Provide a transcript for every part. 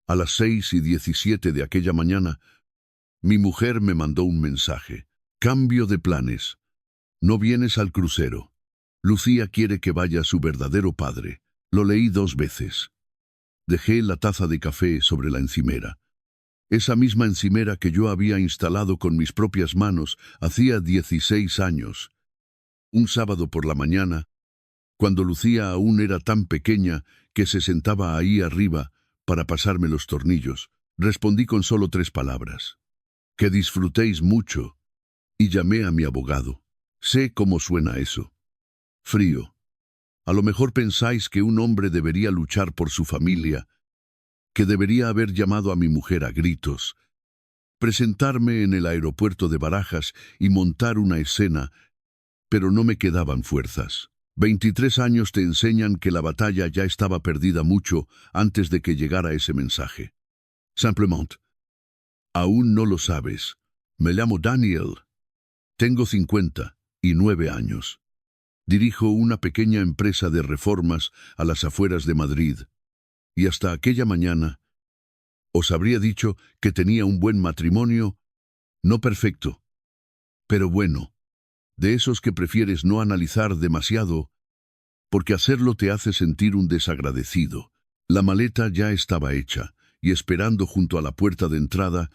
A las 6:17 de aquella mañana, mi mujer me mandó un mensaje. Cambio de planes. No vienes al crucero. Lucía quiere que vaya su verdadero padre. Lo leí 2 veces. Dejé la taza de café sobre la encimera. Esa misma encimera que yo había instalado con mis propias manos hacía 16 años. Un sábado por la mañana, cuando Lucía aún era tan pequeña que se sentaba ahí arriba para pasarme los tornillos, respondí con solo 3 palabras. Que disfrutéis mucho. Y llamé a mi abogado. Sé cómo suena eso. Frío. A lo mejor pensáis que un hombre debería luchar por su familia, que debería haber llamado a mi mujer a gritos, presentarme en el aeropuerto de Barajas y montar una escena, pero no me quedaban fuerzas. 23 años te enseñan que la batalla ya estaba perdida mucho antes de que llegara ese mensaje. Simplement. Aún no lo sabes. Me llamo Daniel. Tengo 59 años. Dirijo una pequeña empresa de reformas a las afueras de Madrid. Y hasta aquella mañana os habría dicho que tenía un buen matrimonio, no perfecto, pero bueno, de esos que prefieres no analizar demasiado, porque hacerlo te hace sentir un desagradecido. La maleta ya estaba hecha y esperando junto a la puerta de entrada,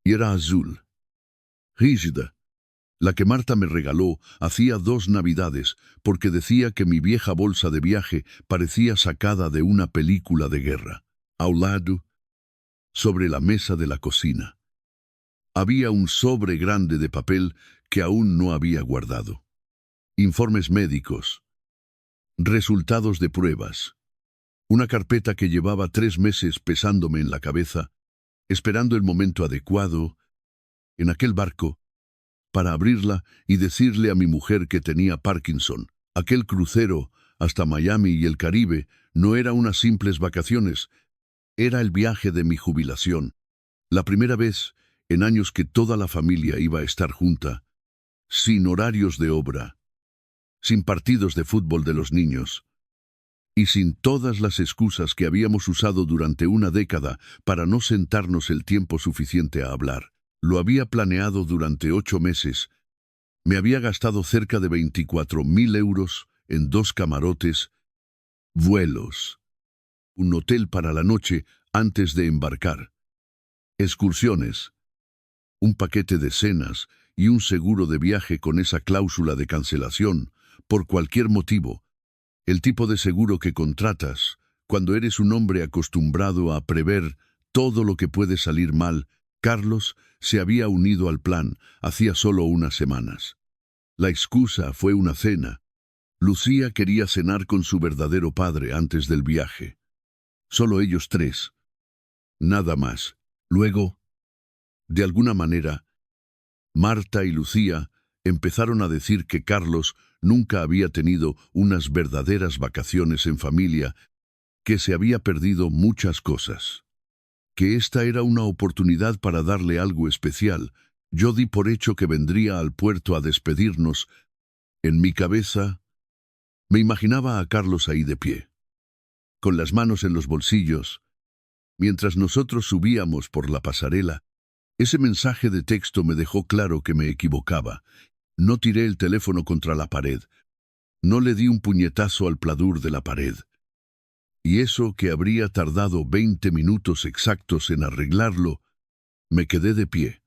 y era azul, rígida. La que Marta me regaló hacía 2 navidades porque decía que mi vieja bolsa de viaje parecía sacada de una película de guerra. A un lado, sobre la mesa de la cocina, había un sobre grande de papel que aún no había guardado. Informes médicos, resultados de pruebas, una carpeta que llevaba 3 meses pesándome en la cabeza, esperando el momento adecuado, en aquel barco, para abrirla y decirle a mi mujer que tenía Parkinson. Aquel crucero hasta Miami y el Caribe no era unas simples vacaciones, era el viaje de mi jubilación. La primera vez en años que toda la familia iba a estar junta, sin horarios de obra, sin partidos de fútbol de los niños, y sin todas las excusas que habíamos usado durante una década para no sentarnos el tiempo suficiente a hablar. Lo había planeado durante 8 meses. Me había gastado cerca de 24.000 euros en 2 camarotes, vuelos, un hotel para la noche antes de embarcar, excursiones, un paquete de cenas y un seguro de viaje con esa cláusula de cancelación, por cualquier motivo, el tipo de seguro que contratas cuando eres un hombre acostumbrado a prever todo lo que puede salir mal. Carlos se había unido al plan hacía solo unas semanas. La excusa fue una cena. Lucía quería cenar con su verdadero padre antes del viaje. Solo ellos 3. Nada más. Luego, de alguna manera, Marta y Lucía empezaron a decir que Carlos nunca había tenido unas verdaderas vacaciones en familia, que se había perdido muchas cosas. Que esta era una oportunidad para darle algo especial. Yo di por hecho que vendría al puerto a despedirnos. En mi cabeza, me imaginaba a Carlos ahí de pie, con las manos en los bolsillos, mientras nosotros subíamos por la pasarela. Ese mensaje de texto me dejó claro que me equivocaba. No tiré el teléfono contra la pared. No le di un puñetazo al pladur de la pared. Y eso que habría tardado 20 minutos exactos en arreglarlo, me quedé de pie,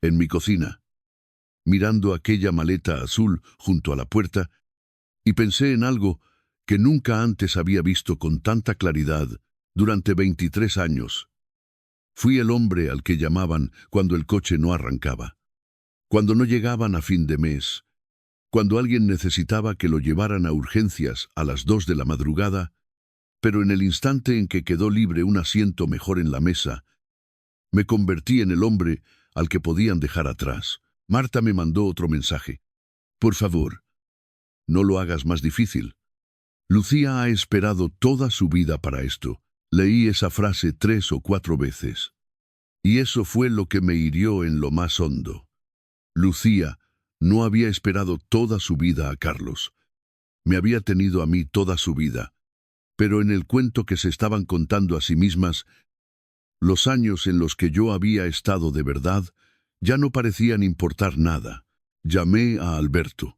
en mi cocina, mirando aquella maleta azul junto a la puerta, y pensé en algo que nunca antes había visto con tanta claridad durante 23 años. Fui el hombre al que llamaban cuando el coche no arrancaba, cuando no llegaban a fin de mes, cuando alguien necesitaba que lo llevaran a urgencias a las 2 de la madrugada, pero en el instante en que quedó libre un asiento mejor en la mesa, me convertí en el hombre al que podían dejar atrás. Marta me mandó otro mensaje. Por favor, no lo hagas más difícil. Lucía ha esperado toda su vida para esto. Leí esa frase 3 o 4 veces. Y eso fue lo que me hirió en lo más hondo. Lucía no había esperado toda su vida a Carlos. Me había tenido a mí toda su vida. Pero en el cuento que se estaban contando a sí mismas, Los años en los que yo había estado de verdad ya no parecían importar nada. Llamé a Alberto.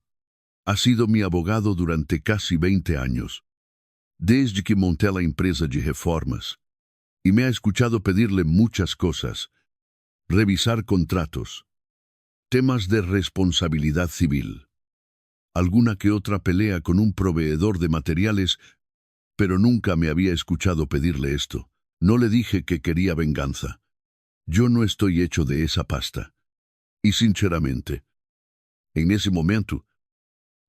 Ha sido mi abogado durante casi 20 años, desde que monté la empresa de reformas, y me ha escuchado pedirle muchas cosas: revisar contratos, temas de responsabilidad civil, alguna que otra pelea con un proveedor de materiales, pero nunca me había escuchado pedirle esto. No le dije que quería venganza. Yo no estoy hecho de esa pasta. Y sinceramente, en ese momento,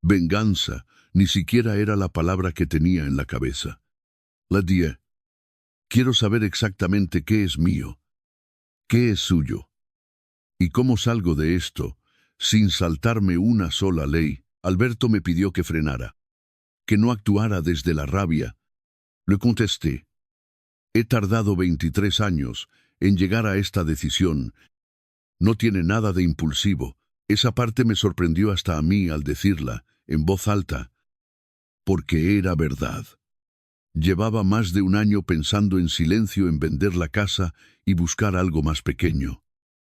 venganza ni siquiera era la palabra que tenía en la cabeza. Le dije: quiero saber exactamente qué es mío, qué es suyo, y cómo salgo de esto sin saltarme una sola ley. Alberto me pidió que frenara, que no actuara desde la rabia. Le contesté: he tardado 23 años en llegar a esta decisión. No tiene nada de impulsivo. Esa parte me sorprendió hasta a mí al decirla, en voz alta, porque era verdad. Llevaba más de un año pensando en silencio en vender la casa y buscar algo más pequeño.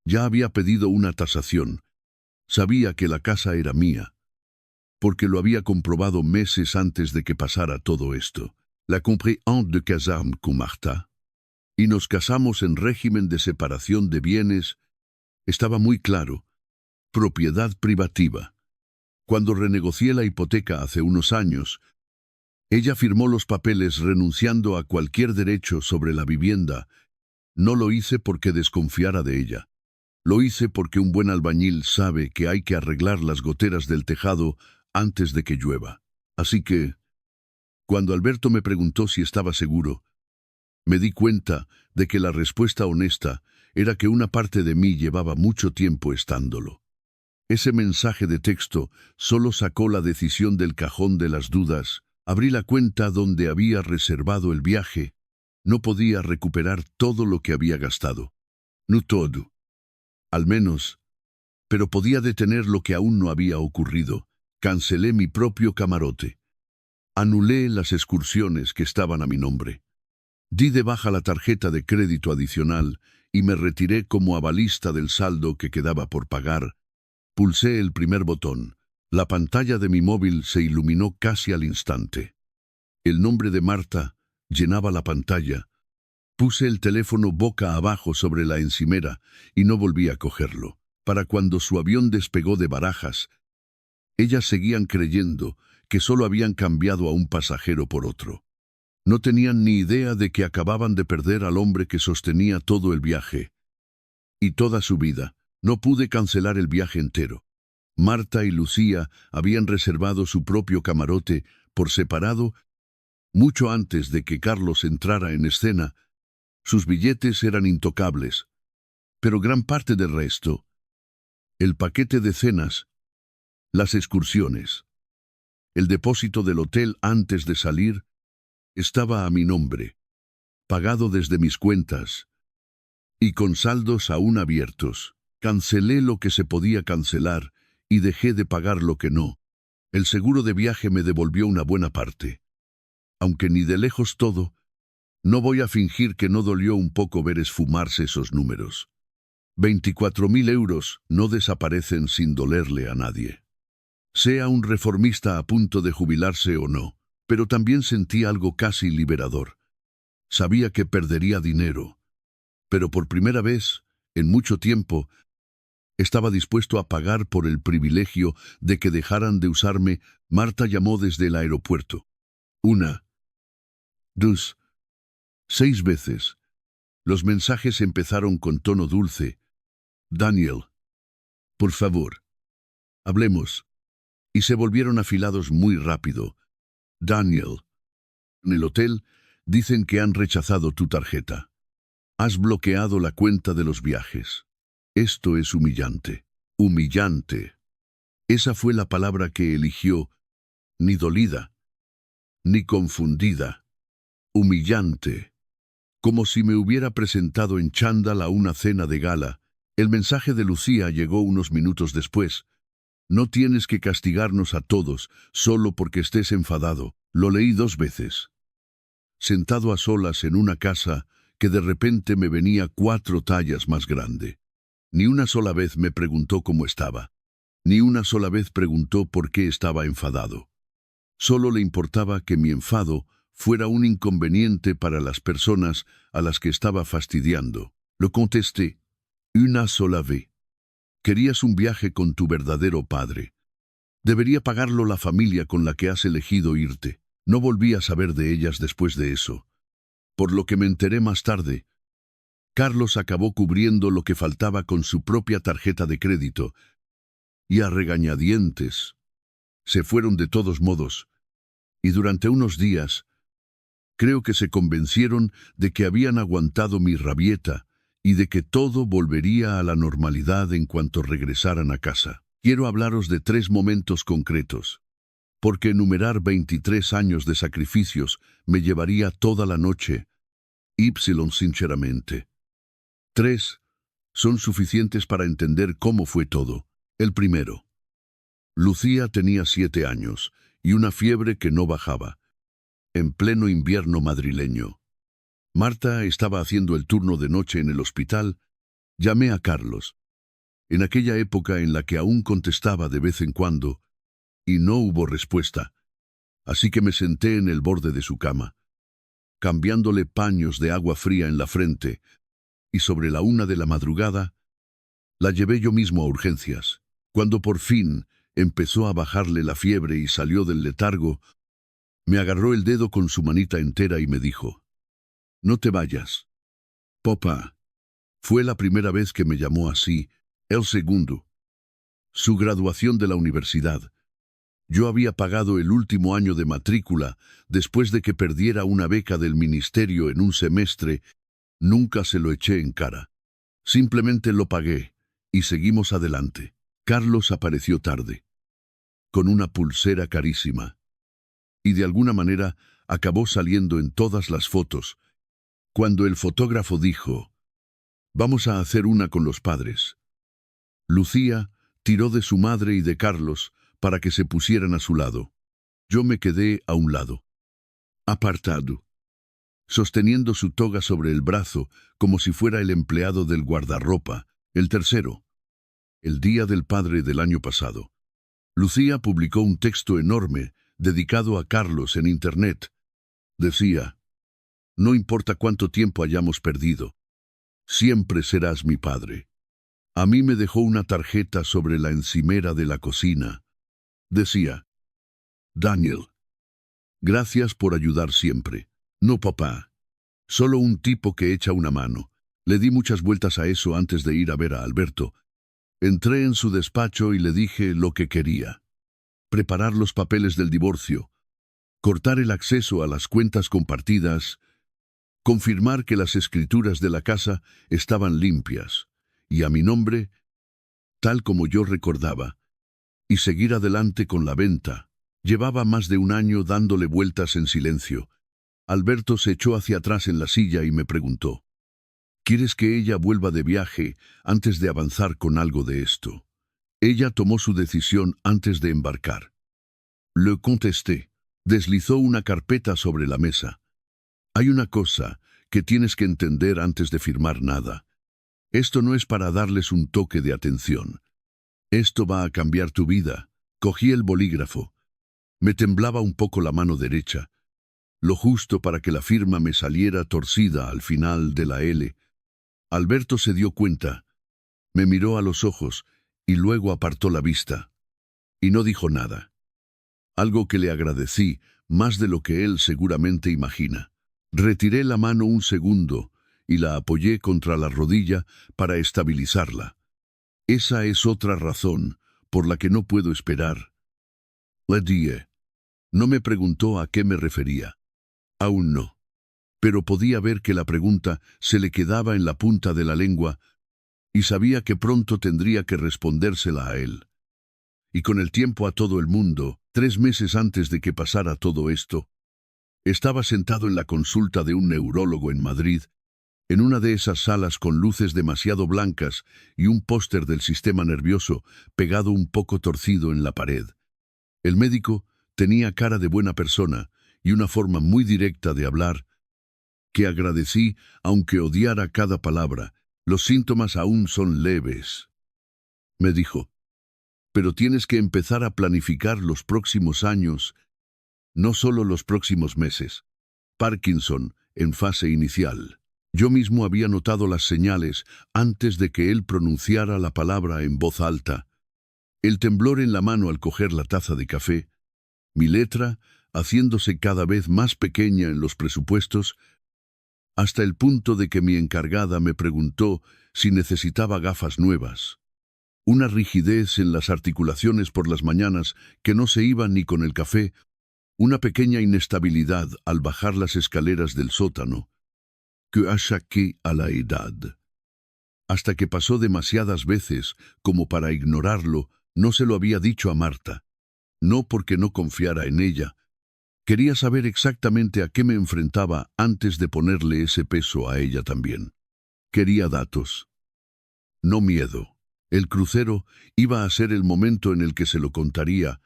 Ya había pedido una tasación. Sabía que la casa era mía, porque lo había comprobado meses antes de que pasara todo esto. La compré antes de casarme con Marta, y nos casamos en régimen de separación de bienes. Estaba muy claro: propiedad privativa. Cuando renegocié la hipoteca hace unos años, ella firmó los papeles renunciando a cualquier derecho sobre la vivienda. No lo hice porque desconfiara de ella. Lo hice porque un buen albañil sabe que hay que arreglar las goteras del tejado antes de que llueva. Así que, cuando Alberto me preguntó si estaba seguro, me di cuenta de que la respuesta honesta era que una parte de mí llevaba mucho tiempo estándolo. Ese mensaje de texto solo sacó la decisión del cajón de las dudas. Abrí la cuenta donde había reservado el viaje. No podía recuperar todo lo que había gastado. No todo, al menos, pero podía detener lo que aún no había ocurrido. Cancelé mi propio camarote. Anulé las excursiones que estaban a mi nombre. Di de baja la tarjeta de crédito adicional y me retiré como avalista del saldo que quedaba por pagar. Pulsé el primer botón. La pantalla de mi móvil se iluminó casi al instante. El nombre de Marta llenaba la pantalla. Puse el teléfono boca abajo sobre la encimera y no volví a cogerlo. Para cuando su avión despegó de Barajas, ellas seguían creyendo que solo habían cambiado a un pasajero por otro. No tenían ni idea de que acababan de perder al hombre que sostenía todo el viaje y toda su vida. No pude cancelar el viaje entero. Marta y Lucía habían reservado su propio camarote por separado mucho antes de que Carlos entrara en escena. Sus billetes eran intocables, pero gran parte del resto, el paquete de cenas, las excursiones, el depósito del hotel antes de salir, estaba a mi nombre, pagado desde mis cuentas y con saldos aún abiertos. Cancelé lo que se podía cancelar y dejé de pagar lo que no. El seguro de viaje me devolvió una buena parte. Aunque ni de lejos todo, no voy a fingir que no dolió un poco ver esfumarse esos números. 24.000 euros no desaparecen sin dolerle a nadie. Sea un reformista a punto de jubilarse o no, pero también sentí algo casi liberador. Sabía que perdería dinero, pero por primera vez, en mucho tiempo, estaba dispuesto a pagar por el privilegio de que dejaran de usarme. Marta llamó desde el aeropuerto. 1, 2, 6 veces. Los mensajes empezaron con tono dulce. Daniel, por favor, hablemos. Y se volvieron afilados muy rápido. Daniel, en el hotel dicen que han rechazado tu tarjeta. Has bloqueado la cuenta de los viajes. Esto es humillante. Humillante. Esa fue la palabra que eligió. Ni dolida, ni confundida. Humillante. Como si me hubiera presentado en chándal a una cena de gala. El mensaje de Lucía llegó unos minutos después. No tienes que castigarnos a todos solo porque estés enfadado. Lo leí 2 veces. Sentado a solas en una casa que de repente me venía 4 tallas más grande. Ni una sola vez me preguntó cómo estaba. Ni una sola vez preguntó por qué estaba enfadado. Solo le importaba que mi enfado fuera un inconveniente para las personas a las que estaba fastidiando. Lo contesté, una sola vez. Querías un viaje con tu verdadero padre. Debería pagarlo la familia con la que has elegido irte. No volví a saber de ellas después de eso. Por lo que me enteré más tarde, Carlos acabó cubriendo lo que faltaba con su propia tarjeta de crédito, y a regañadientes se fueron de todos modos, y durante unos días creo que se convencieron de que habían aguantado mi rabieta y de que todo volvería a la normalidad en cuanto regresaran a casa. Quiero hablaros de 3 momentos concretos, porque enumerar 23 años de sacrificios me llevaría toda la noche. Sinceramente. 3 son suficientes para entender cómo fue todo. El primero. Lucía tenía 7 años y una fiebre que no bajaba, en pleno invierno madrileño. Marta estaba haciendo el turno de noche en el hospital. Llamé a Carlos, en aquella época en la que aún contestaba de vez en cuando, y no hubo respuesta, así que me senté en el borde de su cama, cambiándole paños de agua fría en la frente, y sobre la 1 de la madrugada, la llevé yo mismo a urgencias. Cuando por fin empezó a bajarle la fiebre y salió del letargo, me agarró el dedo con su manita entera y me dijo, «No te vayas, papá». Fue la primera vez que me llamó así. El segundo. Su graduación de la universidad. Yo había pagado el último año de matrícula después de que perdiera una beca del ministerio en un semestre. Nunca se lo eché en cara. Simplemente lo pagué y seguimos adelante. Carlos apareció tarde, con una pulsera carísima, y de alguna manera acabó saliendo en todas las fotos. Cuando el fotógrafo dijo, «Vamos a hacer una con los padres», Lucía tiró de su madre y de Carlos para que se pusieran a su lado. Yo me quedé a un lado, apartado, sosteniendo su toga sobre el brazo como si fuera el empleado del guardarropa. El tercero. El Día del Padre del año pasado. Lucía publicó un texto enorme dedicado a Carlos en Internet. Decía, «No importa cuánto tiempo hayamos perdido, siempre serás mi padre». A mí me dejó una tarjeta sobre la encimera de la cocina. Decía, «Daniel, gracias por ayudar siempre». No, papá. Solo un tipo que echa una mano. Le di muchas vueltas a eso antes de ir a ver a Alberto. Entré en su despacho y le dije lo que quería. Preparar los papeles del divorcio, cortar el acceso a las cuentas compartidas, confirmar que las escrituras de la casa estaban limpias, y a mi nombre, tal como yo recordaba, y seguir adelante con la venta. Llevaba más de un año dándole vueltas en silencio. Alberto se echó hacia atrás en la silla y me preguntó, «¿Quieres que ella vuelva de viaje antes de avanzar con algo de esto?» Ella tomó su decisión antes de embarcar. Le contesté. Deslizó una carpeta sobre la mesa. «Hay una cosa que tienes que entender antes de firmar nada. Esto no es para darles un toque de atención. Esto va a cambiar tu vida». Cogí el bolígrafo. Me temblaba un poco la mano derecha, lo justo para que la firma me saliera torcida al final de la L. Alberto se dio cuenta, me miró a los ojos y luego apartó la vista. Y no dijo nada. Algo que le agradecí más de lo que él seguramente imagina. Retiré la mano un segundo y la apoyé contra la rodilla para estabilizarla. Esa es otra razón por la que no puedo esperar. Le dije. No me preguntó a qué me refería. Aún no. Pero podía ver que la pregunta se le quedaba en la punta de la lengua y sabía que pronto tendría que respondérsela a él. Y con el tiempo a todo el mundo, 3 meses antes de que pasara todo esto, estaba sentado en la consulta de un neurólogo en Madrid, en una de esas salas con luces demasiado blancas y un póster del sistema nervioso pegado un poco torcido en la pared. El médico tenía cara de buena persona y una forma muy directa de hablar, que agradecí, aunque odiara cada palabra. Los síntomas aún son leves. Me dijo, pero tienes que empezar a planificar los próximos años, no solo los próximos meses. Parkinson, en fase inicial. Yo mismo había notado las señales antes de que él pronunciara la palabra en voz alta. El temblor en la mano al coger la taza de café, mi letra haciéndose cada vez más pequeña en los presupuestos, hasta el punto de que mi encargada me preguntó si necesitaba gafas nuevas. Una rigidez en las articulaciones por las mañanas que no se iba ni con el café, una pequeña inestabilidad al bajar las escaleras del sótano, que achaqué a la edad. Hasta que pasó demasiadas veces como para ignorarlo, no se lo había dicho a Marta. No porque no confiara en ella. Quería saber exactamente a qué me enfrentaba antes de ponerle ese peso a ella también. Quería datos. No miedo. El crucero iba a ser el momento en el que se lo contaría.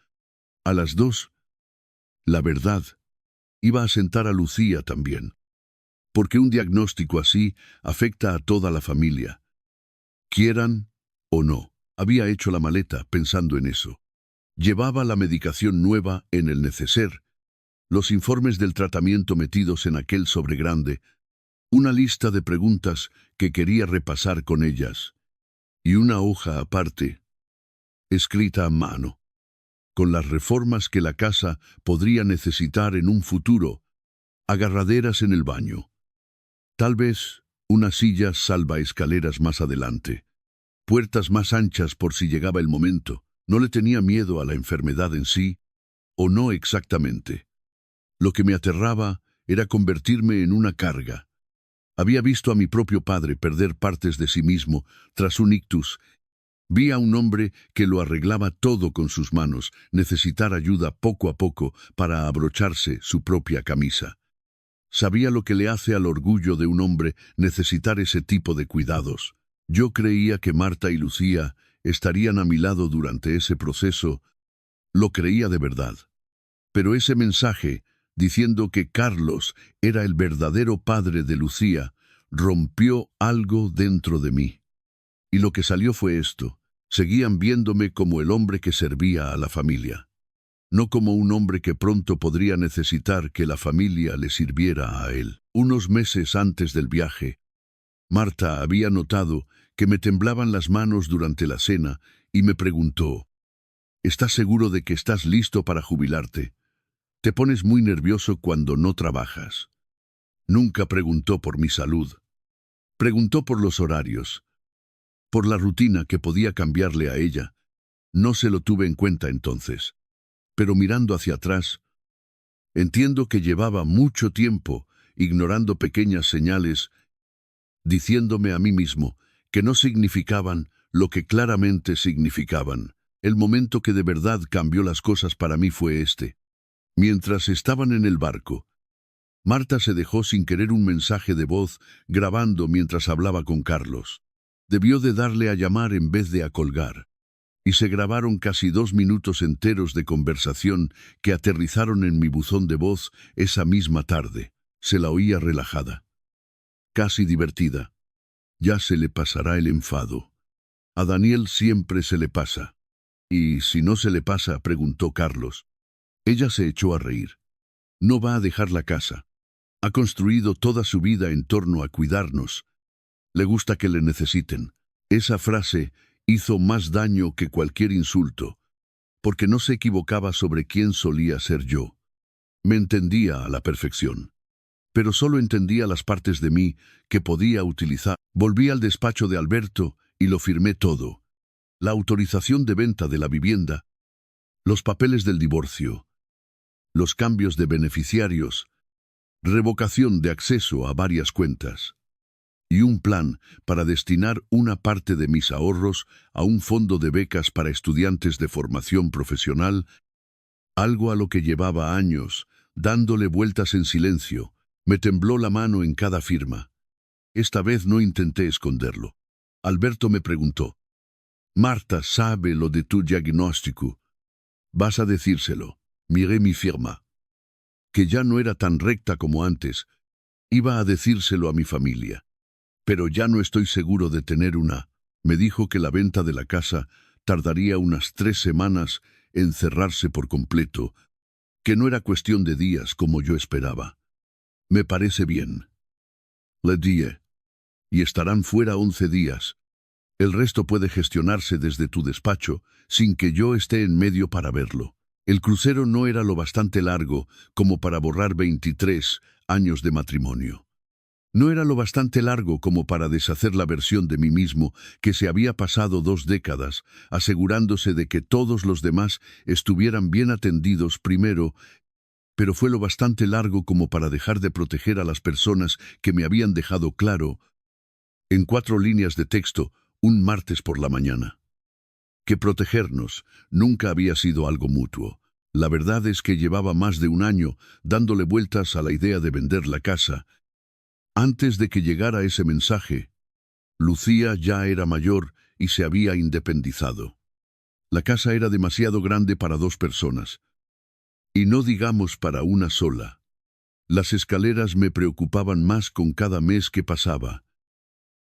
A las 2, la verdad, iba a sentar a Lucía también. Porque un diagnóstico así afecta a toda la familia. Quieran o no, había hecho la maleta pensando en eso. Llevaba la medicación nueva en el neceser, los informes del tratamiento metidos en aquel sobre grande, una lista de preguntas que quería repasar con ellas, y una hoja aparte, escrita a mano, con las reformas que la casa podría necesitar en un futuro, agarraderas en el baño. Tal vez una silla salvaescaleras más adelante, puertas más anchas por si llegaba el momento. No le tenía miedo a la enfermedad en sí, o no exactamente. Lo que me aterraba era convertirme en una carga. Había visto a mi propio padre perder partes de sí mismo tras un ictus. Vi a un hombre que lo arreglaba todo con sus manos, necesitar ayuda poco a poco para abrocharse su propia camisa. Sabía lo que le hace al orgullo de un hombre necesitar ese tipo de cuidados. Yo creía que Marta y Lucía estarían a mi lado durante ese proceso. Lo creía de verdad. Pero ese mensaje, diciendo que Carlos era el verdadero padre de Lucía, rompió algo dentro de mí. Y lo que salió fue esto. Seguían viéndome como el hombre que servía a la familia. No como un hombre que pronto podría necesitar que la familia le sirviera a él. Unos meses antes del viaje, Marta había notado que me temblaban las manos durante la cena y me preguntó, ¿estás seguro de que estás listo para jubilarte? Te pones muy nervioso cuando no trabajas. Nunca preguntó por mi salud. Preguntó por los horarios, por la rutina que podía cambiarle a ella. No se lo tuve en cuenta entonces. Pero mirando hacia atrás, entiendo que llevaba mucho tiempo ignorando pequeñas señales, diciéndome a mí mismo que no significaban lo que claramente significaban. El momento que de verdad cambió las cosas para mí fue este. Mientras estaban en el barco, Marta se dejó sin querer un mensaje de voz grabando mientras hablaba con Carlos. Debió de darle a llamar en vez de a colgar. Y se grabaron casi 2 minutos enteros de conversación que aterrizaron en mi buzón de voz esa misma tarde. Se la oía relajada, casi divertida. Ya se le pasará el enfado. A Daniel siempre se le pasa. ¿Y si no se le pasa?, preguntó Carlos. Ella se echó a reír. No va a dejar la casa. Ha construido toda su vida en torno a cuidarnos. Le gusta que le necesiten. Esa frase hizo más daño que cualquier insulto, porque no se equivocaba sobre quién solía ser yo. Me entendía a la perfección, pero solo entendía las partes de mí que podía utilizar. Volví al despacho de Alberto y lo firmé todo. La autorización de venta de la vivienda, los papeles del divorcio, los cambios de beneficiarios, revocación de acceso a varias cuentas, y un plan para destinar una parte de mis ahorros a un fondo de becas para estudiantes de formación profesional, algo a lo que llevaba años, dándole vueltas en silencio. Me tembló la mano en cada firma. Esta vez no intenté esconderlo. Alberto me preguntó, «Marta sabe lo de tu diagnóstico. Vas a decírselo». Miré mi firma, que ya no era tan recta como antes, Iba a decírselo a mi familia. Pero ya no estoy seguro de tener una. Me dijo que la venta de la casa tardaría unas 3 semanas en cerrarse por completo, que no era cuestión de días como yo esperaba. Me parece bien. Le dije. Y estarán fuera 11 días. El resto puede gestionarse desde tu despacho, sin que yo esté en medio para verlo. El crucero no era lo bastante largo como para borrar 23 años de matrimonio. No era lo bastante largo como para deshacer la versión de mí mismo que se había pasado 2 décadas, asegurándose de que todos los demás estuvieran bien atendidos primero, pero fue lo bastante largo como para dejar de proteger a las personas que me habían dejado claro, en 4 líneas de texto, un martes por la mañana. Que protegernos nunca había sido algo mutuo. La verdad es que llevaba más de un año dándole vueltas a la idea de vender la casa. Antes de que llegara ese mensaje, Lucía ya era mayor y se había independizado. La casa era demasiado grande para 2 personas, y no digamos para una sola. Las escaleras me preocupaban más con cada mes que pasaba.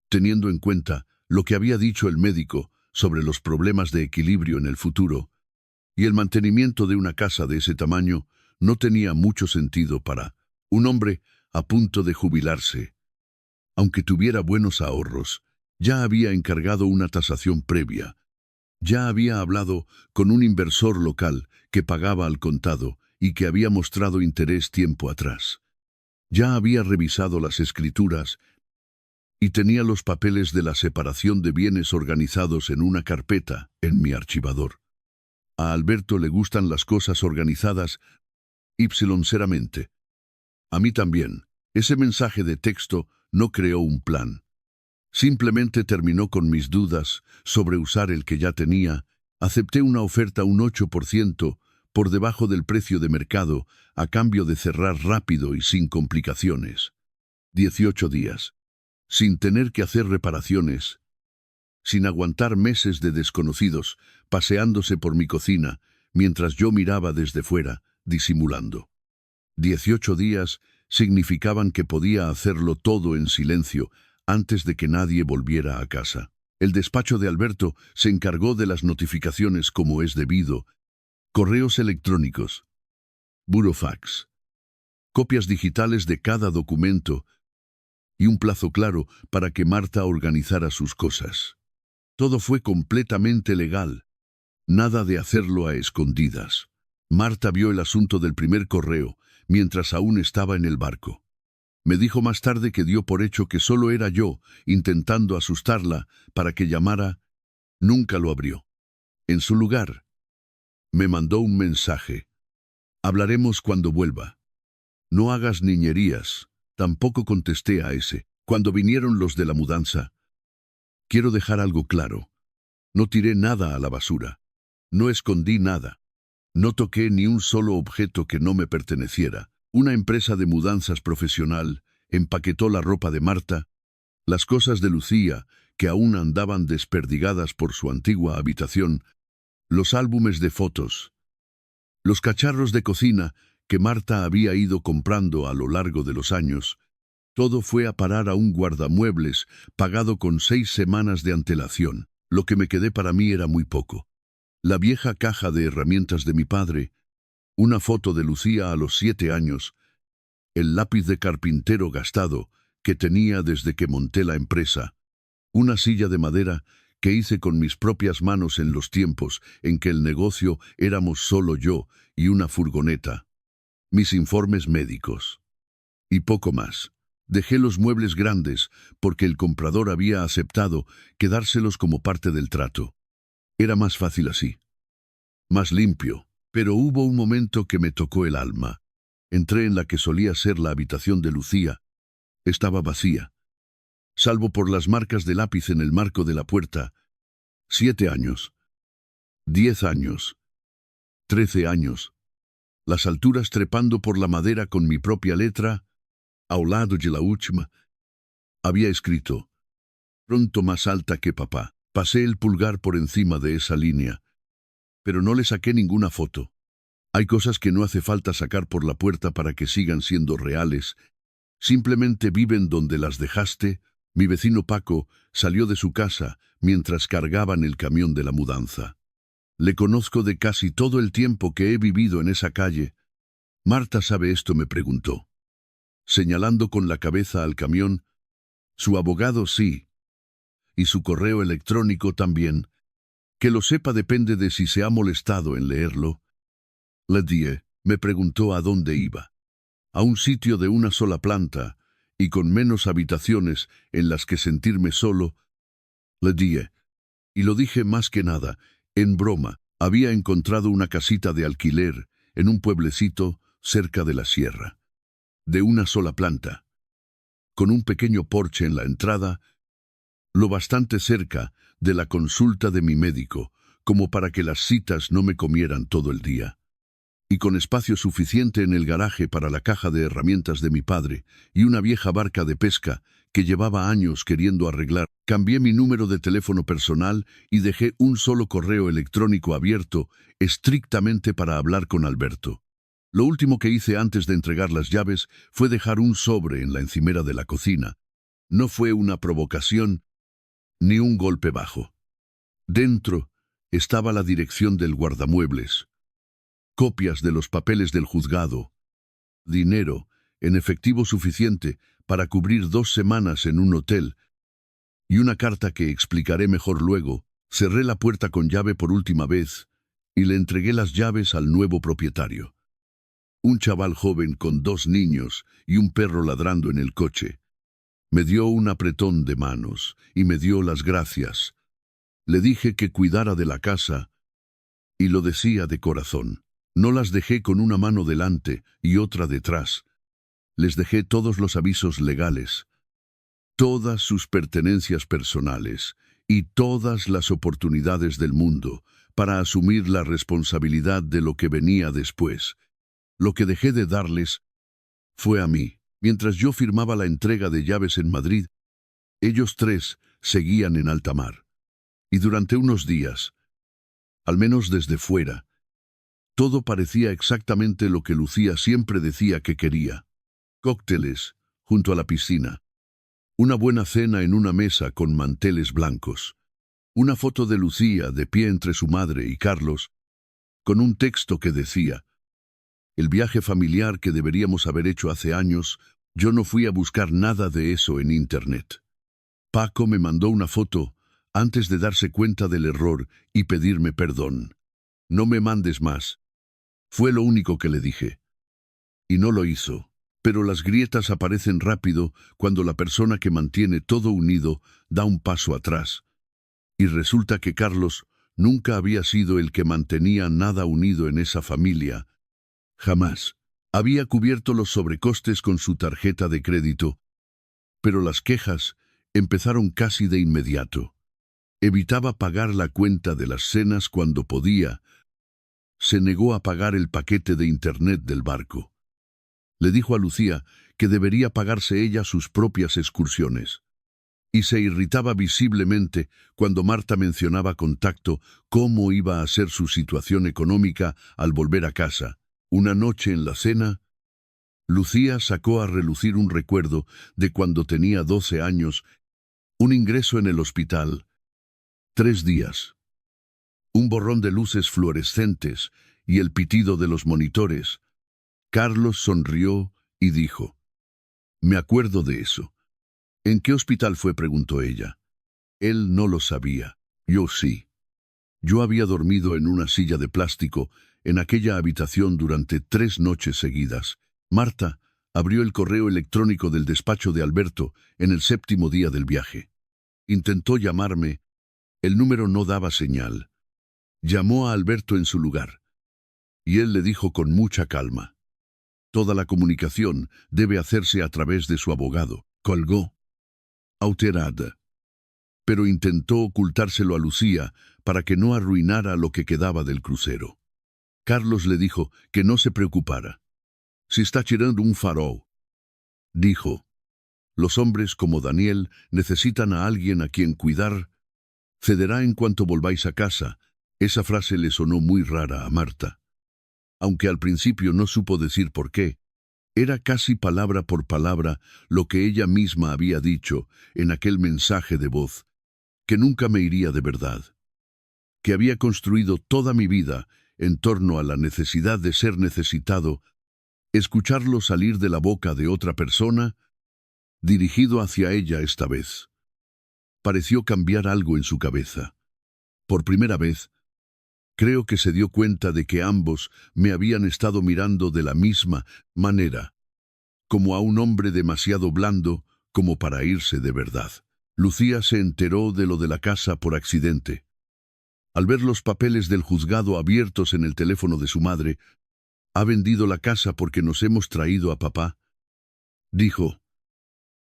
Teniendo en cuenta lo que había dicho el médico sobre los problemas de equilibrio en el futuro, y el mantenimiento de una casa de ese tamaño no tenía mucho sentido para un hombre a punto de jubilarse. Aunque tuviera buenos ahorros, ya había encargado una tasación previa. Ya había hablado con un inversor local que pagaba al contado y que había mostrado interés tiempo atrás. Ya había revisado las escrituras y tenía los papeles de la separación de bienes organizados en una carpeta en mi archivador. A Alberto le gustan las cosas organizadas ipsilonceramente. A mí también. Ese mensaje de texto no creó un plan. Simplemente terminó con mis dudas sobre usar el que ya tenía. Acepté una oferta un 8% por debajo del precio de mercado a cambio de cerrar rápido y sin complicaciones. 18 días. Sin tener que hacer reparaciones, sin aguantar meses de desconocidos, paseándose por mi cocina, mientras yo miraba desde fuera, disimulando. 18 días significaban que podía hacerlo todo en silencio, antes de que nadie volviera a casa. El despacho de Alberto se encargó de las notificaciones como es debido, correos electrónicos, burofax, copias digitales de cada documento, y un plazo claro para que Marta organizara sus cosas. Todo fue completamente legal. Nada de hacerlo a escondidas. Marta vio el asunto del primer correo, mientras aún estaba en el barco. Me dijo más tarde que dio por hecho que solo era yo, intentando asustarla para que llamara. Nunca lo abrió. En su lugar, me mandó un mensaje. Hablaremos cuando vuelva. No hagas niñerías. Tampoco contesté a ese. Cuando vinieron los de la mudanza, quiero dejar algo claro. No tiré nada a la basura. No escondí nada. No toqué ni un solo objeto que no me perteneciera. Una empresa de mudanzas profesional empaquetó la ropa de Marta, las cosas de Lucía, que aún andaban desperdigadas por su antigua habitación, los álbumes de fotos, los cacharros de cocina que Marta había ido comprando a lo largo de los años. Todo fue a parar a un guardamuebles pagado con 6 semanas de antelación. Lo que me quedé para mí era muy poco. La vieja caja de herramientas de mi padre, una foto de Lucía a los 7 años, el lápiz de carpintero gastado que tenía desde que monté la empresa, una silla de madera que hice con mis propias manos en los tiempos en que el negocio éramos solo yo y una furgoneta, mis informes médicos y poco más. Dejé los muebles grandes porque el comprador había aceptado quedárselos como parte del trato. Era más fácil así, más limpio, pero hubo un momento que me tocó el alma. Entré en la que solía ser la habitación de Lucía. Estaba vacía, salvo por las marcas de lápiz en el marco de la puerta. 7 años, 10 años, 13 años, las alturas trepando por la madera con mi propia letra. Ao lado de la última, había escrito, pronto más alta que papá. Pasé el pulgar por encima de esa línea, pero no le saqué ninguna foto. Hay cosas que no hace falta sacar por la puerta para que sigan siendo reales. Simplemente viven donde las dejaste. Mi vecino Paco salió de su casa mientras cargaban el camión de la mudanza. Le conozco de casi todo el tiempo que he vivido en esa calle. Marta sabe esto, me preguntó. Señalando con la cabeza al camión, su abogado sí. Y su correo electrónico también. Que lo sepa depende de si se ha molestado en leerlo. Le dije, me preguntó a dónde iba. A un sitio de una sola planta y con menos habitaciones en las que sentirme solo. Le dije, y lo dije más que nada, en broma, había encontrado una casita de alquiler en un pueblecito cerca de la sierra. De una sola planta. Con un pequeño porche en la entrada, lo bastante cerca de la consulta de mi médico, como para que las citas no me comieran todo el día. Y con espacio suficiente en el garaje para la caja de herramientas de mi padre y una vieja barca de pesca que llevaba años queriendo arreglar. Cambié mi número de teléfono personal y dejé un solo correo electrónico abierto estrictamente para hablar con Alberto. Lo último que hice antes de entregar las llaves fue dejar un sobre en la encimera de la cocina. No fue una provocación ni un golpe bajo. Dentro estaba la dirección del guardamuebles, copias de los papeles del juzgado, dinero en efectivo suficiente para cubrir 2 semanas en un hotel y una carta que explicaré mejor luego. Cerré la puerta con llave por última vez y le entregué las llaves al nuevo propietario. Un chaval joven con 2 niños y un perro ladrando en el coche. Me dio un apretón de manos y me dio las gracias. Le dije que cuidara de la casa y lo decía de corazón. No las dejé con una mano delante y otra detrás. Les dejé todos los avisos legales, todas sus pertenencias personales y todas las oportunidades del mundo para asumir la responsabilidad de lo que venía después. Lo que dejé de darles fue a mí. Mientras yo firmaba la entrega de llaves en Madrid, ellos 3 seguían en alta mar. Y durante unos días, al menos desde fuera, todo parecía exactamente lo que Lucía siempre decía que quería. Cócteles junto a la piscina. Una buena cena en una mesa con manteles blancos. Una foto de Lucía de pie entre su madre y Carlos, con un texto que decía: el viaje familiar que deberíamos haber hecho hace años. Yo no fui a buscar nada de eso en internet. Paco me mandó una foto antes de darse cuenta del error y pedirme perdón. No me mandes más. Fue lo único que le dije. Y no lo hizo. Pero las grietas aparecen rápido cuando la persona que mantiene todo unido da un paso atrás. Y resulta que Carlos nunca había sido el que mantenía nada unido en esa familia. Jamás. Había cubierto los sobrecostes con su tarjeta de crédito, pero las quejas empezaron casi de inmediato. Evitaba pagar la cuenta de las cenas cuando podía. Se negó a pagar el paquete de internet del barco. Le dijo a Lucía que debería pagarse ella sus propias excursiones. Y se irritaba visiblemente cuando Marta mencionaba con tacto cómo iba a ser su situación económica al volver a casa. Una noche en la cena, Lucía sacó a relucir un recuerdo de cuando tenía 12 años, un ingreso en el hospital, 3 días, un borrón de luces fluorescentes y el pitido de los monitores. Carlos sonrió y dijo: me acuerdo de eso. ¿En qué hospital fue?, preguntó ella. Él no lo sabía, yo sí. Yo había dormido en una silla de plástico en aquella habitación durante 3 noches seguidas. Marta abrió el correo electrónico del despacho de Alberto en el 7º día del viaje. Intentó llamarme. El número no daba señal. Llamó a Alberto en su lugar. Y él le dijo con mucha calma: toda la comunicación debe hacerse a través de su abogado. Colgó. Alterada. Pero intentó ocultárselo a Lucía para que no arruinara lo que quedaba del crucero. Carlos le dijo que no se preocupara. Se está tirando un farol, dijo. Los hombres como Daniel necesitan a alguien a quien cuidar. Cederá en cuanto volváis a casa. Esa frase le sonó muy rara a Marta. Aunque al principio no supo decir por qué. Era casi palabra por palabra lo que ella misma había dicho en aquel mensaje de voz, que nunca me iría de verdad, que había construido toda mi vida en torno a la necesidad de ser necesitado. Escucharlo salir de la boca de otra persona, dirigido hacia ella esta vez, pareció cambiar algo en su cabeza. Por primera vez, creo que se dio cuenta de que ambos me habían estado mirando de la misma manera, como a un hombre demasiado blando como para irse de verdad. Lucía se enteró de lo de la casa por accidente. Al ver los papeles del juzgado abiertos en el teléfono de su madre, «Ha vendido la casa porque nos hemos traído a papá», dijo,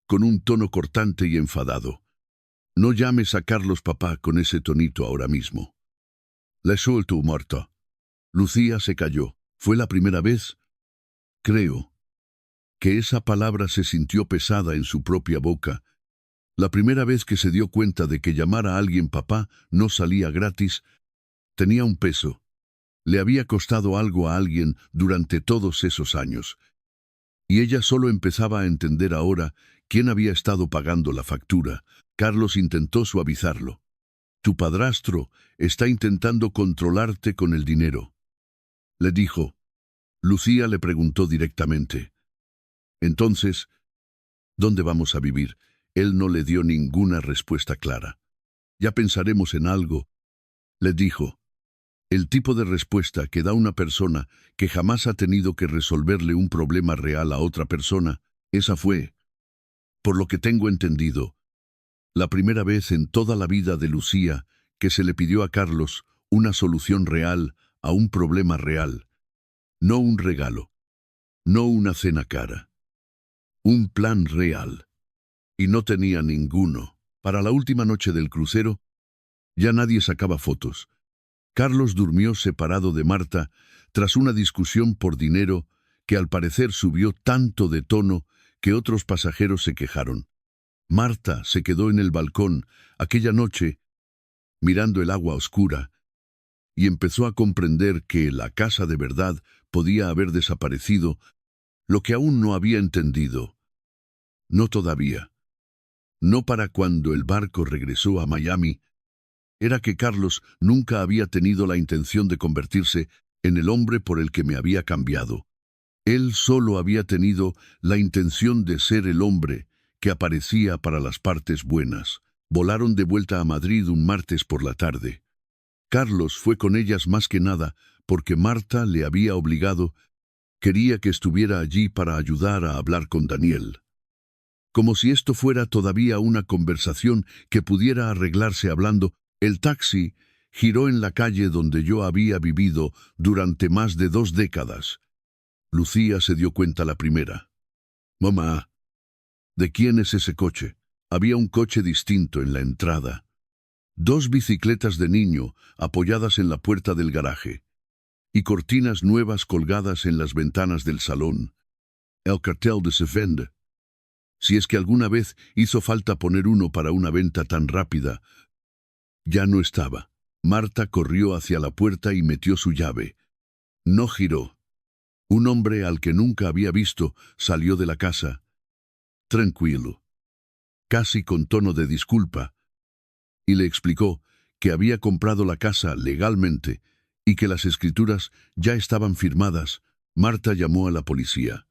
con un tono cortante y enfadado. «No llames a Carlos papá con ese tonito ahora mismo». «La suelto muerto». Lucía se calló. Fue la primera vez, creo, que esa palabra se sintió pesada en su propia boca. La primera vez que se dio cuenta de que llamar a alguien papá no salía gratis, tenía un peso. Le había costado algo a alguien durante todos esos años. Y ella solo empezaba a entender ahora quién había estado pagando la factura. Carlos intentó suavizarlo. «Tu padrastro está intentando controlarte con el dinero», le dijo. Lucía le preguntó directamente. «Entonces, ¿dónde vamos a vivir?» Él no le dio ninguna respuesta clara. «Ya pensaremos en algo», le dijo. El tipo de respuesta que da una persona que jamás ha tenido que resolverle un problema real a otra persona, esa fue, por lo que tengo entendido, la primera vez en toda la vida de Lucía que se le pidió a Carlos una solución real a un problema real. No un regalo, no una cena cara. Un plan real. Y no tenía ninguno. Para la última noche del crucero, ya nadie sacaba fotos. Carlos durmió separado de Marta tras una discusión por dinero que al parecer subió tanto de tono que otros pasajeros se quejaron. Marta se quedó en el balcón aquella noche mirando el agua oscura y empezó a comprender que la casa de verdad podía haber desaparecido, lo que aún no había entendido. No todavía. No para cuando el barco regresó a Miami. Era que Carlos nunca había tenido la intención de convertirse en el hombre por el que me había cambiado. Él solo había tenido la intención de ser el hombre que aparecía para las partes buenas. Volaron de vuelta a Madrid un martes por la tarde. Carlos fue con ellas más que nada porque Marta le había obligado. Quería que estuviera allí para ayudar a hablar con Daniel. Como si esto fuera todavía una conversación que pudiera arreglarse hablando, el taxi giró en la calle donde yo había vivido durante más de 2 décadas. Lucía se dio cuenta la primera. «Mamá, ¿de quién es ese coche?» Había un coche distinto en la entrada. 2 bicicletas de niño apoyadas en la puerta del garaje y cortinas nuevas colgadas en las ventanas del salón. El cartel de se vende. Si es que alguna vez hizo falta poner uno para una venta tan rápida. Ya no estaba. Marta corrió hacia la puerta y metió su llave. No giró. Un hombre al que nunca había visto salió de la casa. Tranquilo. Casi con tono de disculpa. Y le explicó que había comprado la casa legalmente y que las escrituras ya estaban firmadas. Marta llamó a la policía.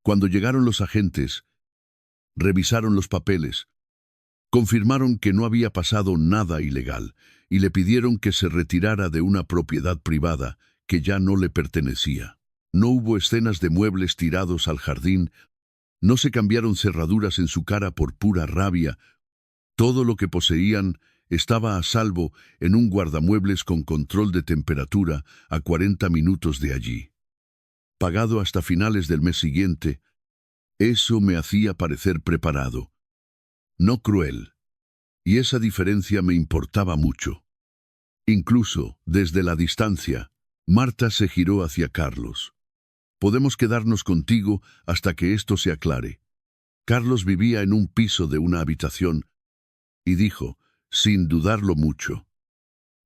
Cuando llegaron los agentes, revisaron los papeles, confirmaron que no había pasado nada ilegal y le pidieron que se retirara de una propiedad privada que ya no le pertenecía. No hubo escenas de muebles tirados al jardín, no se cambiaron cerraduras en su cara por pura rabia. Todo lo que poseían estaba a salvo en un guardamuebles con control de temperatura a 40 minutos de allí. Pagado hasta finales del mes siguiente, eso me hacía parecer preparado, no cruel, y esa diferencia me importaba mucho. Incluso, desde la distancia, Marta se giró hacia Carlos. «Podemos quedarnos contigo hasta que esto se aclare». Carlos vivía en un piso de una habitación y dijo, sin dudarlo mucho,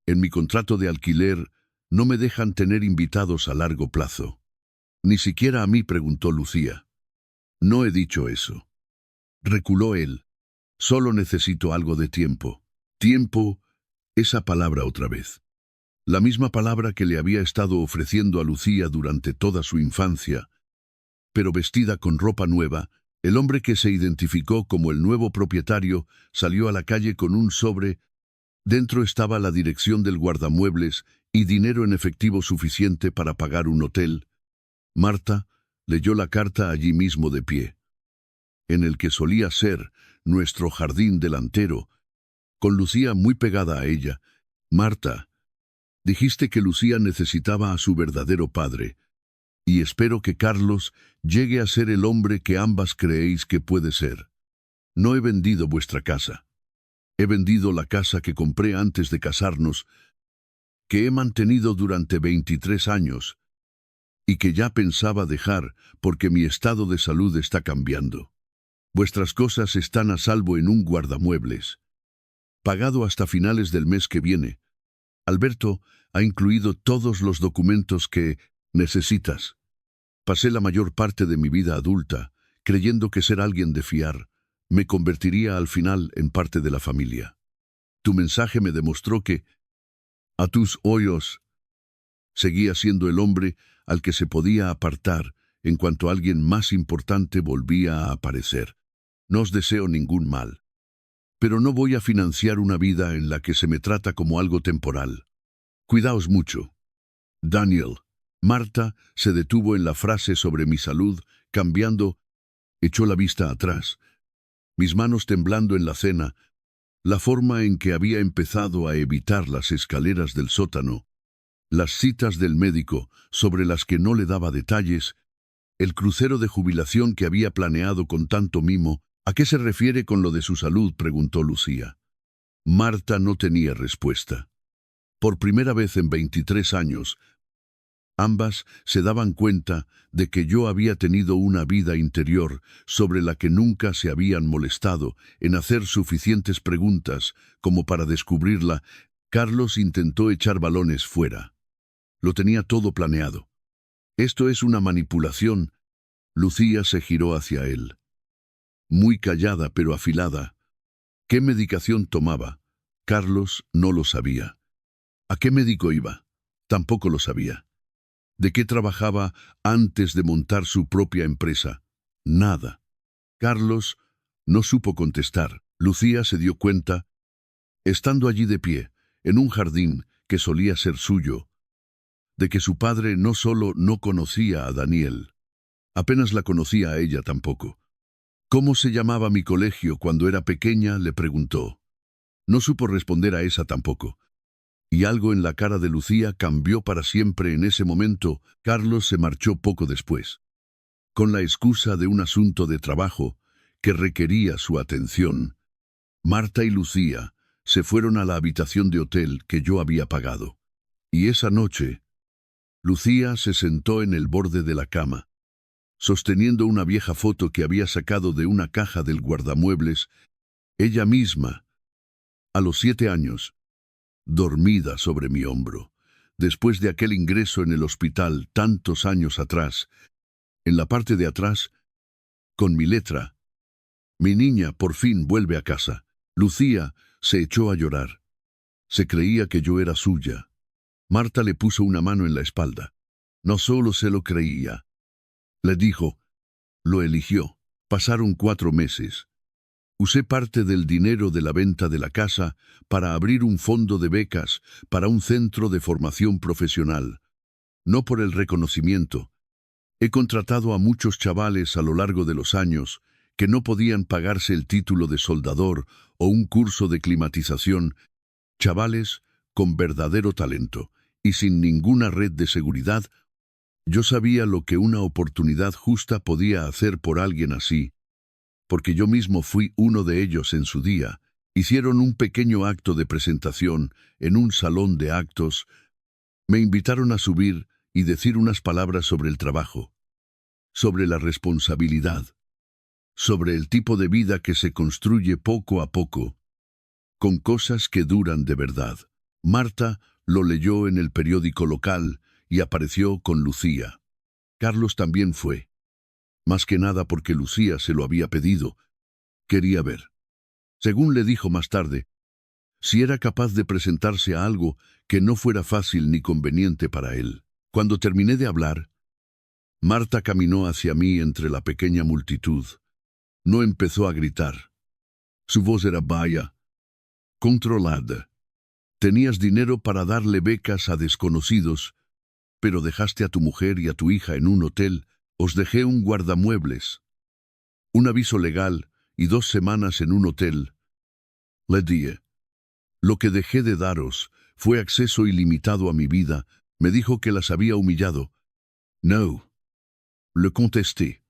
«En mi contrato de alquiler no me dejan tener invitados a largo plazo». «Ni siquiera a mí», preguntó Lucía. No he dicho eso. Reculó él. Solo necesito algo de tiempo. Tiempo, esa palabra otra vez. La misma palabra que le había estado ofreciendo a Lucía durante toda su infancia, pero vestida con ropa nueva. El hombre que se identificó como el nuevo propietario salió a la calle con un sobre. Dentro estaba la dirección del guardamuebles y dinero en efectivo suficiente para pagar un hotel. Marta leyó la carta allí mismo de pie, en el que solía ser nuestro jardín delantero, con Lucía muy pegada a ella. Marta, dijiste que Lucía necesitaba a su verdadero padre, y espero que Carlos llegue a ser el hombre que ambas creéis que puede ser. No he vendido vuestra casa. He vendido la casa que compré antes de casarnos, que he mantenido durante 23 años, y que ya pensaba dejar porque mi estado de salud está cambiando. Vuestras cosas están a salvo en un guardamuebles, pagado hasta finales del mes que viene. Alberto ha incluido todos los documentos que necesitas. Pasé la mayor parte de mi vida adulta creyendo que ser alguien de fiar me convertiría al final en parte de la familia. Tu mensaje me demostró que, a tus ojos, seguía siendo el hombre al que se podía apartar en cuanto alguien más importante volvía a aparecer. No os deseo ningún mal, pero no voy a financiar una vida en la que se me trata como algo temporal. Cuidaos mucho. Daniel. Marta se detuvo en la frase sobre mi salud, cambiando, echó la vista atrás, mis manos temblando en la cena, la forma en que había empezado a evitar las escaleras del sótano, las citas del médico sobre las que no le daba detalles, el crucero de jubilación que había planeado con tanto mimo. ¿A qué se refiere con lo de su salud?, preguntó Lucía. Marta no tenía respuesta. Por primera vez en 23 años, ambas se daban cuenta de que yo había tenido una vida interior sobre la que nunca se habían molestado en hacer suficientes preguntas como para descubrirla. Carlos intentó echar balones fuera. Lo tenía todo planeado. Esto es una manipulación. Lucía se giró hacia él. Muy callada pero afilada. ¿Qué medicación tomaba? Carlos no lo sabía. ¿A qué médico iba? Tampoco lo sabía. ¿De qué trabajaba antes de montar su propia empresa? Nada. Carlos no supo contestar. Lucía se dio cuenta, estando allí de pie, en un jardín que solía ser suyo, de que su padre no solo no conocía a Daniel, apenas la conocía a ella tampoco. ¿Cómo se llamaba mi colegio cuando era pequeña?, le preguntó. No supo responder a esa tampoco. Y algo en la cara de Lucía cambió para siempre en ese momento. Carlos se marchó poco después, con la excusa de un asunto de trabajo que requería su atención. Marta y Lucía se fueron a la habitación de hotel que yo había pagado. Y esa noche, Lucía se sentó en el borde de la cama, sosteniendo una vieja foto que había sacado de una caja del guardamuebles, ella misma, a los 7 años, dormida sobre mi hombro, después de aquel ingreso en el hospital tantos años atrás. En la parte de atrás, con mi letra, mi niña por fin vuelve a casa. Lucía se echó a llorar. Se creía que yo era suya. Marta le puso una mano en la espalda. No solo se lo creía. Le dijo, lo eligió. Pasaron 4 meses. Usé parte del dinero de la venta de la casa para abrir un fondo de becas para un centro de formación profesional. No por el reconocimiento. He contratado a muchos chavales a lo largo de los años que no podían pagarse el título de soldador o un curso de climatización, chavales con verdadero talento y sin ninguna red de seguridad. Yo sabía lo que una oportunidad justa podía hacer por alguien así, porque yo mismo fui uno de ellos en su día. Hicieron un pequeño acto de presentación en un salón de actos. Me invitaron a subir y decir unas palabras sobre el trabajo, sobre la responsabilidad, sobre el tipo de vida que se construye poco a poco, con cosas que duran de verdad. Marta lo leyó en el periódico local y apareció con Lucía. Carlos también fue. más que nada porque Lucía se lo había pedido. Quería ver. Según le dijo más tarde, si era capaz de presentarse a algo que no fuera fácil ni conveniente para él. Cuando terminé de hablar, Marta caminó hacia mí entre la pequeña multitud. No empezó a gritar. Su voz era vaya, controlada. Tenías dinero para darle becas a desconocidos, pero dejaste a tu mujer y a tu hija en un hotel. Os dejé un guardamuebles, un aviso legal y 2 semanas en un hotel. Le dije, lo que dejé de daros fue acceso ilimitado a mi vida. Me dijo que las había humillado. No. Le contesté.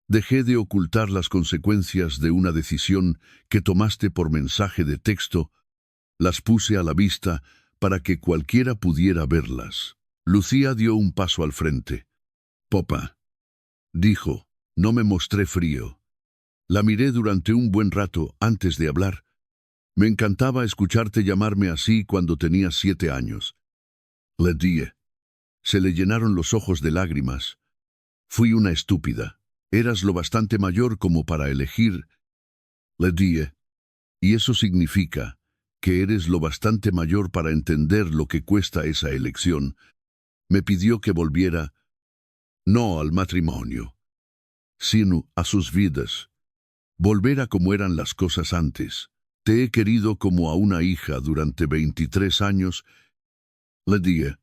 Dejé de ocultar las consecuencias de una decisión que tomaste por mensaje de texto. Las puse a la vista para que cualquiera pudiera verlas. Lucía dio un paso al frente. Papá, dijo, no me mostré frío. La miré durante un buen rato antes de hablar. Me encantaba escucharte llamarme así cuando tenías 7 años. Le dije. Se le llenaron los ojos de lágrimas. Fui una estúpida. Eras lo bastante mayor como para elegir. Le dije. Y eso significa que eres lo bastante mayor para entender lo que cuesta esa elección. Me pidió que volviera, no al matrimonio, sino a sus vidas. Volver a como eran las cosas antes. Te he querido como a una hija durante 23 años, le dije.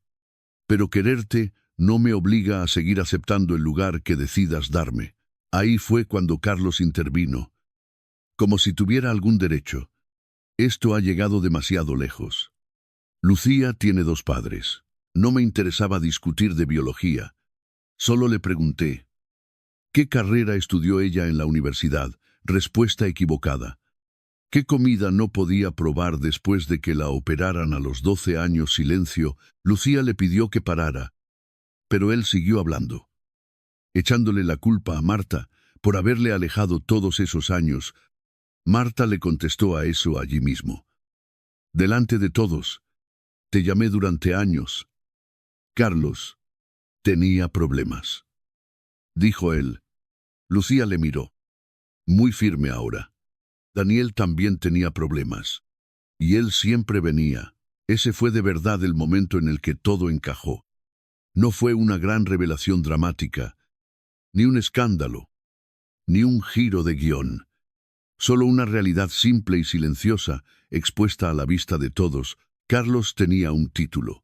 Pero quererte no me obliga a seguir aceptando el lugar que decidas darme. Ahí fue cuando Carlos intervino. Como si tuviera algún derecho. Esto ha llegado demasiado lejos. Lucía tiene 2 padres. No me interesaba discutir de biología. Solo le pregunté. ¿Qué carrera estudió ella en la universidad? Respuesta equivocada. ¿Qué comida no podía probar después de que la operaran a los 12 años? Silencio. Lucía le pidió que parara. Pero él siguió hablando. Echándole la culpa a Marta por haberle alejado todos esos años. Marta le contestó a eso allí mismo. Delante de todos. Te llamé durante años. Carlos tenía problemas. Dijo él. Lucía le miró. Muy firme ahora. Daniel también tenía problemas. Y él siempre venía. Ese fue de verdad el momento en el que todo encajó. No fue una gran revelación dramática, ni un escándalo, ni un giro de guión. Solo una realidad simple y silenciosa, expuesta a la vista de todos. Carlos tenía un título.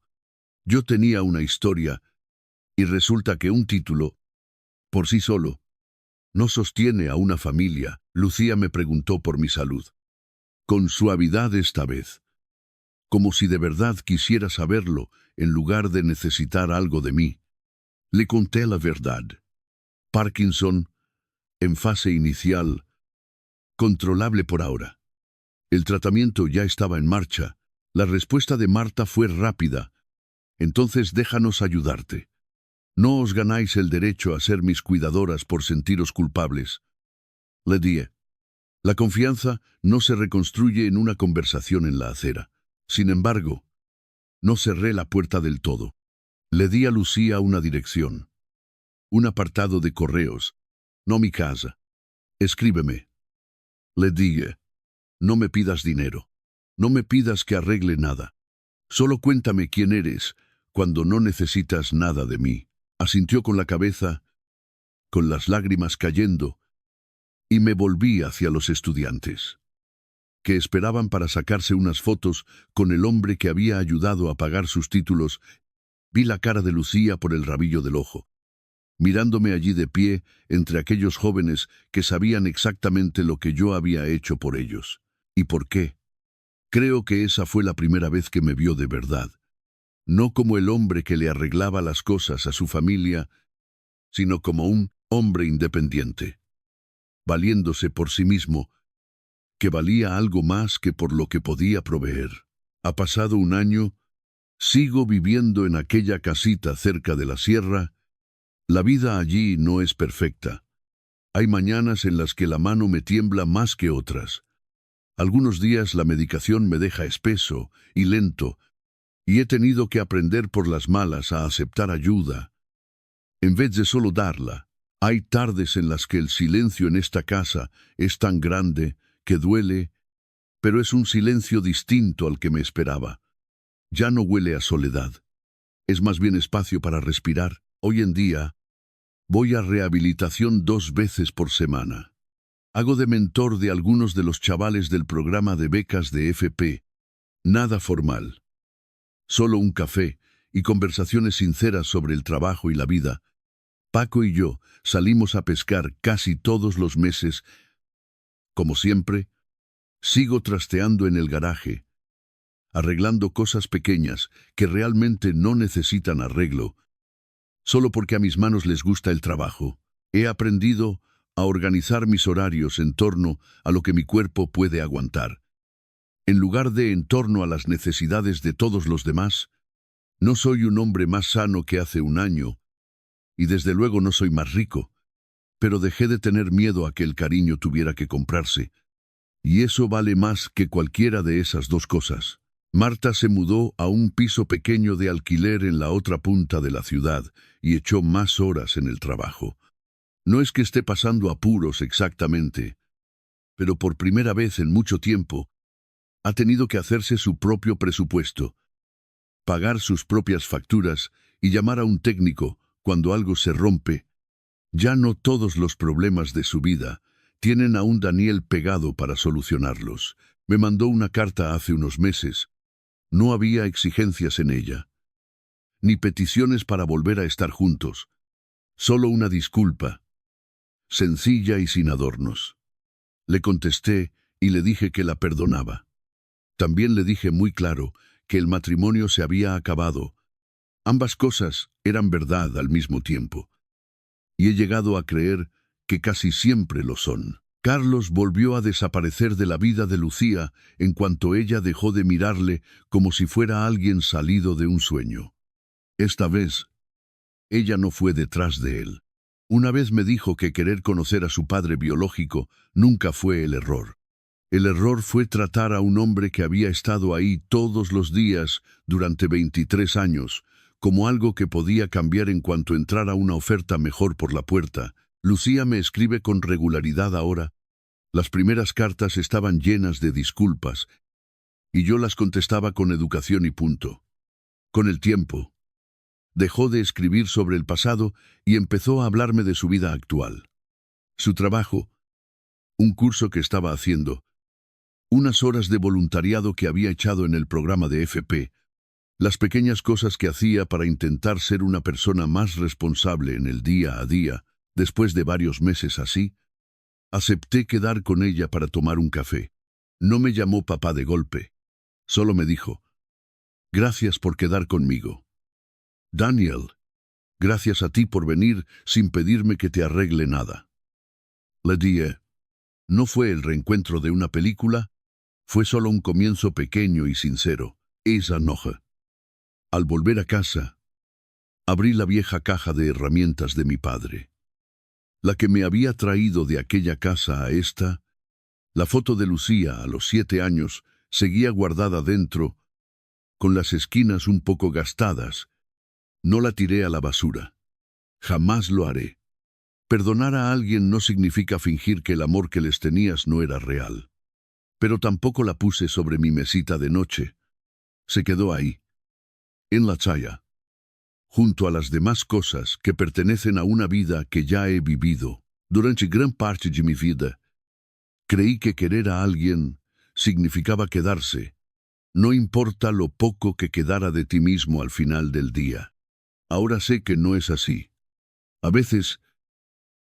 Yo tenía una historia, y resulta que un título, por sí solo, no sostiene a una familia. Lucía me preguntó por mi salud. Con suavidad esta vez. Como si de verdad quisiera saberlo, en lugar de necesitar algo de mí. Le conté la verdad. Parkinson, en fase inicial, controlable por ahora. El tratamiento ya estaba en marcha. La respuesta de Marta fue rápida. Entonces déjanos ayudarte. No os ganáis el derecho a ser mis cuidadoras por sentiros culpables. Le dije. La confianza no se reconstruye en una conversación en la acera. Sin embargo, no cerré la puerta del todo. Le di a Lucía una dirección. Un apartado de correos. No mi casa. Escríbeme. Le dije. No me pidas dinero. No me pidas que arregle nada. Solo cuéntame quién eres cuando no necesitas nada de mí. Asintió con la cabeza, con las lágrimas cayendo, y me volví hacia los estudiantes, que esperaban para sacarse unas fotos con el hombre que había ayudado a pagar sus títulos. Vi la cara de Lucía por el rabillo del ojo, mirándome allí de pie entre aquellos jóvenes que sabían exactamente lo que yo había hecho por ellos. ¿Y por qué? Creo que esa fue la primera vez que me vio de verdad. No como el hombre que le arreglaba las cosas a su familia, sino como un hombre independiente, valiéndose por sí mismo, que valía algo más que por lo que podía proveer. Ha pasado un año, sigo viviendo en aquella casita cerca de la sierra. La vida allí no es perfecta. Hay mañanas en las que la mano me tiembla más que otras. Algunos días la medicación me deja espeso y lento, y he tenido que aprender por las malas a aceptar ayuda, en vez de solo darla. Hay tardes en las que el silencio en esta casa es tan grande que duele, pero es un silencio distinto al que me esperaba. Ya no huele a soledad. Es más bien espacio para respirar. Hoy en día, voy a rehabilitación 2 veces por semana. Hago de mentor de algunos de los chavales del programa de becas de FP. Nada formal. Solo un café y conversaciones sinceras sobre el trabajo y la vida. Paco y yo salimos a pescar casi todos los meses. Como siempre, sigo trasteando en el garaje, arreglando cosas pequeñas que realmente no necesitan arreglo, solo porque a mis manos les gusta el trabajo. He aprendido a organizar mis horarios en torno a lo que mi cuerpo puede aguantar. En lugar de en torno a las necesidades de todos los demás, no soy un hombre más sano que hace un año, y desde luego no soy más rico, pero dejé de tener miedo a que el cariño tuviera que comprarse, y eso vale más que cualquiera de esas dos cosas. Marta se mudó a un piso pequeño de alquiler en la otra punta de la ciudad y echó más horas en el trabajo. No es que esté pasando apuros exactamente, pero por primera vez en mucho tiempo ha tenido que hacerse su propio presupuesto, pagar sus propias facturas y llamar a un técnico cuando algo se rompe. Ya no todos los problemas de su vida tienen a un Daniel pegado para solucionarlos. Me mandó una carta hace unos meses. No había exigencias en ella, ni peticiones para volver a estar juntos. Solo una disculpa, sencilla y sin adornos. Le contesté y le dije que la perdonaba. También le dije muy claro que el matrimonio se había acabado. Ambas cosas eran verdad al mismo tiempo. Y he llegado a creer que casi siempre lo son. Carlos volvió a desaparecer de la vida de Lucía en cuanto ella dejó de mirarle como si fuera alguien salido de un sueño. Esta vez, ella no fue detrás de él. Una vez me dijo que querer conocer a su padre biológico nunca fue el error. El error fue tratar a un hombre que había estado ahí todos los días durante 23 años, como algo que podía cambiar en cuanto entrara una oferta mejor por la puerta. Lucía me escribe con regularidad ahora. Las primeras cartas estaban llenas de disculpas, y yo las contestaba con educación y punto. Con el tiempo, dejó de escribir sobre el pasado y empezó a hablarme de su vida actual. Su trabajo, un curso que estaba haciendo, unas horas de voluntariado que había echado en el programa de FP, las pequeñas cosas que hacía para intentar ser una persona más responsable en el día a día. Después de varios meses así, acepté quedar con ella para tomar un café. No me llamó papá de golpe. Solo me dijo, gracias por quedar conmigo. Daniel, gracias a ti por venir sin pedirme que te arregle nada. Le dije, no fue el reencuentro de una película, fue solo un comienzo pequeño y sincero. Esa noche. Al volver a casa, abrí la vieja caja de herramientas de mi padre. La que me había traído de aquella casa a esta, la foto de Lucía a los 7 años, seguía guardada dentro, con las esquinas un poco gastadas. No la tiré a la basura. Jamás lo haré. Perdonar a alguien no significa fingir que el amor que les tenías no era real. Pero tampoco la puse sobre mi mesita de noche. Se quedó ahí, en la chaya, junto a las demás cosas que pertenecen a una vida que ya he vivido. Durante gran parte de mi vida, creí que querer a alguien significaba quedarse, no importa lo poco que quedara de ti mismo al final del día. Ahora sé que no es así. A veces,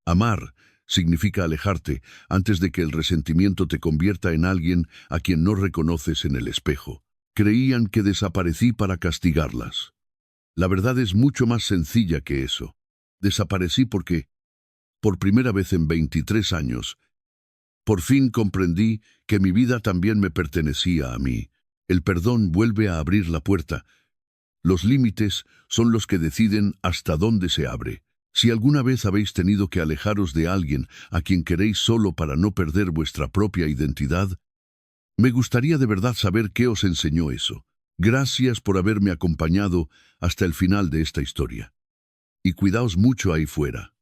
amar significa alejarte antes de que el resentimiento te convierta en alguien a quien no reconoces en el espejo. Creían que desaparecí para castigarlas. La verdad es mucho más sencilla que eso. Desaparecí porque, por primera vez en 23 años, por fin comprendí que mi vida también me pertenecía a mí. El perdón vuelve a abrir la puerta. Los límites son los que deciden hasta dónde se abre. Si alguna vez habéis tenido que alejaros de alguien a quien queréis solo para no perder vuestra propia identidad, me gustaría de verdad saber qué os enseñó eso. Gracias por haberme acompañado hasta el final de esta historia. Y cuidaos mucho ahí fuera.